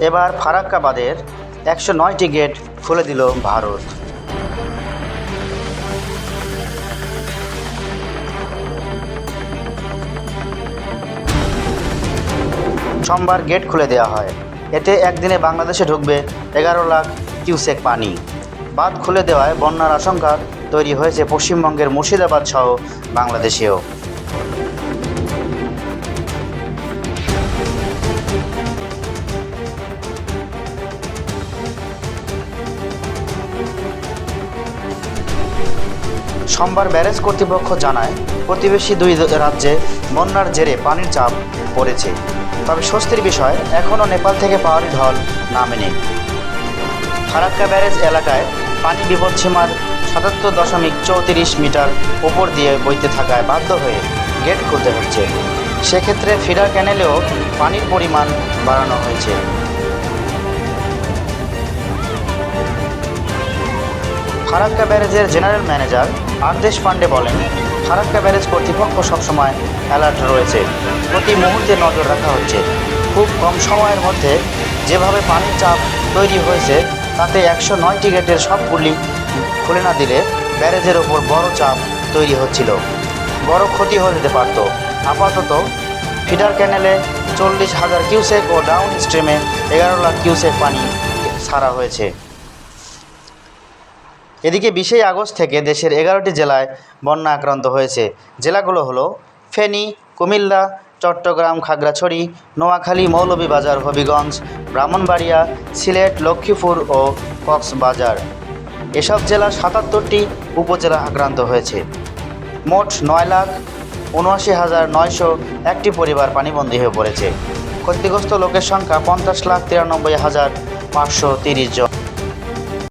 এবার ফারাক্কা বাঁধের 109টি গেট খুলে দিল ভারত। সোমবার গেট খুলে দেওয়া হয়। এতে একদিনে বাংলাদেশে ঢুকবে 11 লাখ কিউসেক পানি। বাঁধ খুলে দেওয়ায় বন্যার আশঙ্কা তৈরি হয়েছে পশ্চিমবঙ্গের মুর্শিদাবাদ সহ বাংলাদেশেও। সোমবার ব্যারেজ কর্তৃপক্ষ জানায়, প্রতিবেশী দুই রাজ্যে বন্যার জেরে পানির চাপ পড়েছে। তবে স্বস্তির বিষয়, এখনও নেপাল থেকে পাওয়ার ঢল নামেনি। ফারাক্কা ব্যারেজ এলাকায় পানি বিপদসীমার 77.34 মিটার উপর দিয়ে বইতে থাকায় বাধ্য হয়ে গেট খুলতে হচ্ছে। সেক্ষেত্রে ফিডার ক্যানেলেও পানির পরিমাণ বাড়ানো হয়েছে। ফারাক্কা ব্যারেজের জেনারেল ম্যানেজার আরদেশ পান্ডে বলেন, ফারাক্কা ব্যারেজ কর্তৃপক্ষ সবসময় অ্যালার্ট রয়েছে, প্রতি মুহূর্তে নজর রাখা হচ্ছে। খুব কম সময়ের মধ্যে যেভাবে পানির চাপ তৈরি হয়েছে, তাতে 109টি গেটের সবগুলি খুলে না দিলে ব্যারেজের ওপর বড় চাপ তৈরি হচ্ছিল, বড় ক্ষতি হয়ে যেতে পারত। আপাতত ফিডার ক্যানেলে 40,000 কিউসেক ও ডাউন স্ট্রিমে 11 লাখ কিউসেক পানি ছাড়া হয়েছে। এদিকে 20 আগস্ট থেকে দেশের 11টি জেলায় বন্যা আক্রান্ত হয়েছে। জেলাগুলো হলো ফেনী, কুমিল্লা, চট্টগ্রাম, খাগড়াছড়ি, নোয়াখালী, মৌলভীবাজার, হবিগঞ্জ, ব্রাহ্মণবাড়িয়া, সিলেট, লক্ষ্মীপুর ও কক্সবাজার। এসব জেলার 77টি উপজেলা আক্রান্ত হয়েছে। মোট 9,79,901টি পরিবার পানিবন্দী হয়ে পড়েছে। ক্ষতিগ্রস্ত লোকের সংখ্যা 50,93,530 জন।